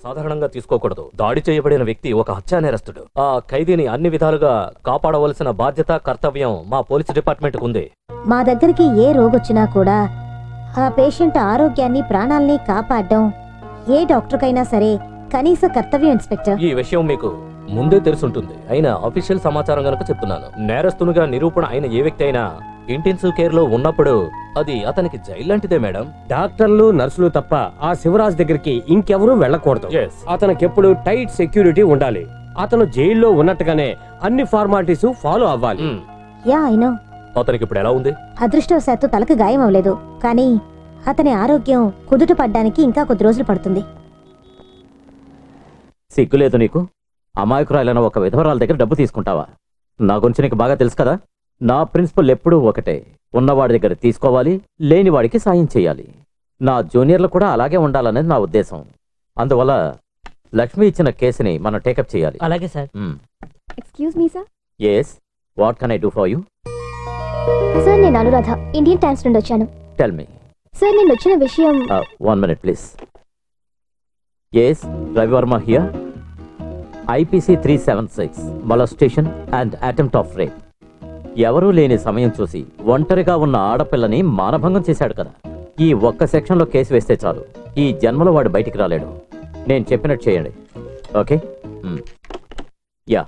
సాధారణంగా తీసుకోకూడదు. దాడి చేయబడిన వ్యక్తి ఒక హత్యా నేరస్తుడు. ఆ ఖైదీని అన్ని విధాలుగా కాపాడవలసిన బాధ్యత, కర్తవ్యం మా పోలీసు డిపార్ట్మెంట్ కు ఉంది. మా దగ్గరికి ఏ రోగొచ్చినా కూడా ఆ పేషెంట్ ఆరోగ్యాన్ని, ప్రాణాల్ని కాపాడడం ఏ డాక్టర్కైనా సరే కనీస కర్తవ్యం ఇన్స్పెక్టర్. ఈ విషయం మీకు ముందే తెలుసుంటుంది. అయినా అఫీషియల్ సమాచారం గనక చెప్తున్నాను. నేరస్తునిగా నిరూపణ అయిన ఏ వ్యక్తి అయినా ఇంటెన్సివ్ కేర్ లో ఉన్నప్పుడు అది అతనికి జైలు లాంటిదే మేడం. డాక్టర్లు, నర్సులు తప్ప ఆ శివరాజ్ దగ్గరికి ఇంకెవరూ వెళ్ళకూడదు. అతనికి ఎప్పుడు టైట్ సెక్యూరిటీ ఉండాలి. అతను జైల్లో ఉన్నట్టుగానే అన్ని ఫార్మాలిటీస్ ఫాలో అవ్వాలి. Yeah I know. అతనికి ఇప్పుడు ఎలా ఉంది? అదృష్టవశాత్తు తలకు గాయం అవ్వలేదు, కానీ అతని ఆరోగ్యం కుదుట పడ్డానికి ఇంకా కొద్ది రోజులు పడుతుంది. సిగ్గులేదు నీకు? అమాయకురాలైన ఒక విధవరాల దగ్గర డబ్బు తీసుకుంటావా? నా గురించి నీకు బాగా తెలుసు కదా. నా ప్రిన్సిపల్ ఎప్పుడూ ఒకటే, ఉన్నవాడి దగ్గర తీసుకోవాలి, లేనివాడికి సాయం చేయాలి. నా జూనియర్లు కూడా అలాగే ఉండాలనేది నా ఉద్దేశం. అందువల్ల లక్ష్మి ఇచ్చిన కేసుని మనం టేకప్ చేయాలి. అలాగే sir. Excuse me sir. Yes, what can I do for you? Sir, నేను అనురాధ, ఇండియన్ టైమ్స్ నుండి వచ్చాను. Tell me. సార్, నేను వచ్చిన విషయం. 1 minute please. Yes, Ravi Varma here. IPC 376 molestation and attempt of rape. ఎవరూ లేని సమయం చూసి ఒంటరిగా ఉన్న ఆడపిల్లని మానభంగం చేశాడు కదా. ఈ ఒక్క సెక్షన్లో కేసు వేస్తే చాలు, ఈ జన్మలో వాడు బయటికి రాలేడు. నేను చెప్పినట్టు చేయండి, ఓకే? యా.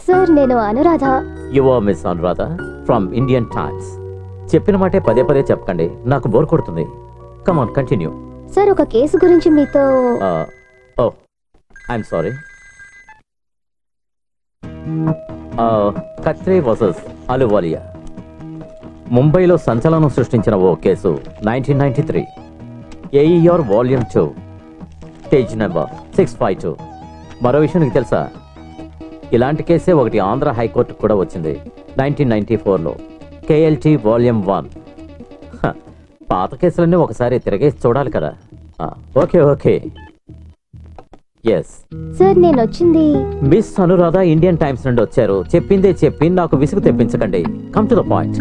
సార్, నేను Anuradha. Your miss Anuradha from Indian Times. చెప్పిన మాటే పదే పదే చెప్పకండి, నాకు బోర్ కొడుతుంది. Come on, continue. సార్, ఒక కేసు గురించి మీతో. Oh, I'm sorry. Khatre versus Ahluwalia, ముంబైలో సంచలనం సృష్టించిన ఓ case. 1993 AER volume 2 page number 652. మరో విషయం నీకు తెలుసా? ఇలాంటి కేసే ఒకటి ఆంధ్ర హైకోర్టుకు కూడా వచ్చింది 1994లో. KLT volume 1. పాత కేసులన్నీ ఒకసారి తిరగేసి చూడాలి కదా. Okay okay. ఎస్ సార్, నేను వచ్చింది. మిస్ అనురాధ ఇండియన్ టైమ్స్ నుండి వచ్చారు. చెప్పిందే చెప్పి నాకు విసుగు తెప్పించకండి. Come to the point.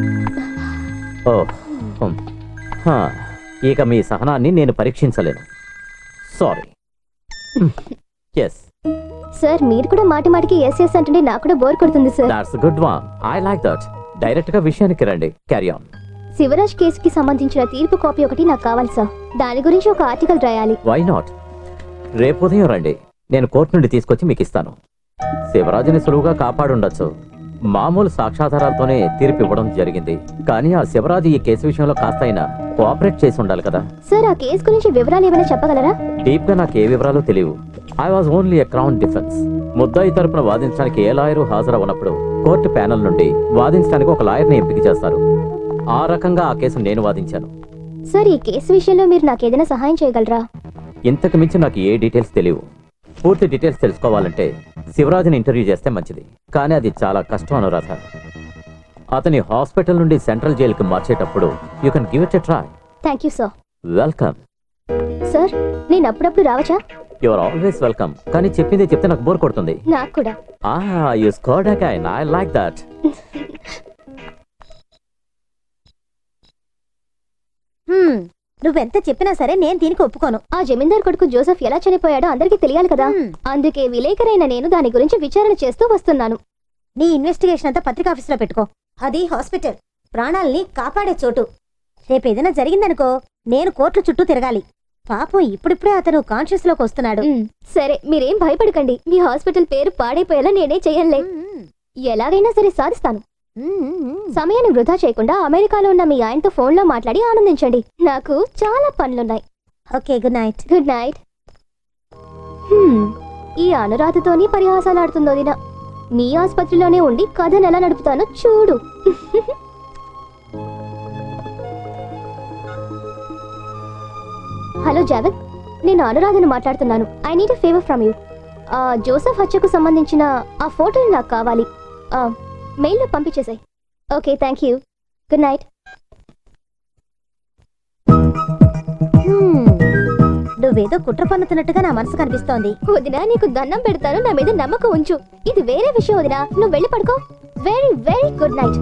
ఇక మీ సహనాన్ని నేను పరీక్షించలేను. సారీ. ఎస్ సార్, మీరు కూడా మాటి మాటికి ఎస్ ఎస్ అంటే నాకు కూడా బోర్ కొడుతుంది sir. That's good one. I like that. Direct గా విషయానికి రండి. Carry on. శివరాజ్ కేసుకి సంబంధించిన తీర్పు కాపీ ఒకటి నాకు కావాలి సార్. దాని గురించి ఒక ఆర్టికల్ రాయాలి. Why not? రేపు ఉదయం రండి, నేను కోర్టు నుండి తీసుకొచ్చి మీకు ఇస్తాను. శివరాజుని సులువుగా కాపాడుండొచ్చు. మామూలు సాక్ష్యాధారాలతోనే తీర్పు ఇవ్వడం జరిగింది. కానీ ఆ శివరాజు ఈ కేసు విషయంలో కాస్త అయినా కోఆపరేట్ చేసి ఉండాలి కదా. సార్, ఆ కేసు గురించి వివరాలు ఏమైనా చెప్పగలరా? డీప్ గా నాకు ఏ వివరాలు తెలియవు. I was only a crown defence. ముద్దాయి తరపున వాదించడానికి ఏ లాయరు హాజరవనప్పుడు కోర్టు ప్యానల్ నుండి వాదించడానికి ఒక లాయర్ని ఎంపిక చేస్తారు. ఆ రకంగా ఆ కేసు నేను వాదించాను. సార్, ఈ కేసు విషయంలో మీరు నాకు ఏదైనా సహాయం చేయగలరా? ఇంతకు మించి నాకు ఏ డీటెయిల్స్ తెలియవు. పూర్తి డీటెయిల్స్ తెలుసుకోవాలంటే శివరాజుని ఇంటర్వ్యూ చేస్తే మంచిది. కానీ అది చాలా కష్టం అనురాధ. అతని హాస్పిటల్ నుండి సెంట్రల్ జైలుకి మార్చేటప్పుడు you can give it a try. Thank you sir. Welcome. Sir, నేను అప్పుడప్పుడు రావచ్చా? You are always welcome. కానీ చెప్పింది చెప్తే నాకు బోర్ కొడుతుంది. నాకు కూడా. You scored again. I like that. నువ్వెంత చెప్పినా సరే నేను దీనికి ఒప్పుకోను. ఆ జమీందార్ కొడుకు జోసెఫ్ ఎలా చనిపోయాడో అందరికీ తెలియాలి కదా. అందుకే విలేకరైన నేను దాని గురించి విచారణ చేస్తూ వస్తున్నాను. నీ ఇన్వెస్టిగేషన్ అంతా పత్రికాఫీసులో పెట్టుకో. అది హాస్పిటల్, ప్రాణాల్ని కాపాడే చోటు. రేపేదైనా జరిగిందనుకో నేను కోర్టు చుట్టూ తిరగాలి. పాపం ఇప్పుడిప్పుడే అతను కాన్షియస్ లోకి వస్తున్నాడు. సరే, మీరేం భయపడకండి. మీ హాస్పిటల్ పేరు పాడైపోయేలా నేనే చెయ్యలే. ఎలాగైనా సరే సాధిస్తాను. సమయాన్ని వృధా చేయకుండా అమెరికాలో ఉన్న మీ ఆయనతో ఫోన్లో మాట్లాడి ఆనందించండి. నాకు చాలా పనులున్నాయి. Okay, good night. Good night. ఈ అనురాధతోని పరిహాసాలు ఆడుతుందో దిన. నీ ఆసుపత్రిలోనే ఉండి కథను ఎలా నడుపుతానో చూడు. హలో జావేద్, నేను అనురాధను మాట్లాడుతున్నాను. I need a favour from you. Joseph హత్యకు సంబంధించిన ఆ ఫోటోలు నాకు కావాలి. మెయిల్లో పంపించేసాయి. Okay, thank you. Good night. నువ్వేదో కుట్ర పన్నుతున్నట్టుగా నా మనసు కనిపిస్తోంది. వదినా, నీకు దండం పెడతాను, నా మీద నమ్మకం ఉంచు. ఇది వేరే విషయం వదినా, నువ్వు వెళ్ళి పడుకో. Very very good night.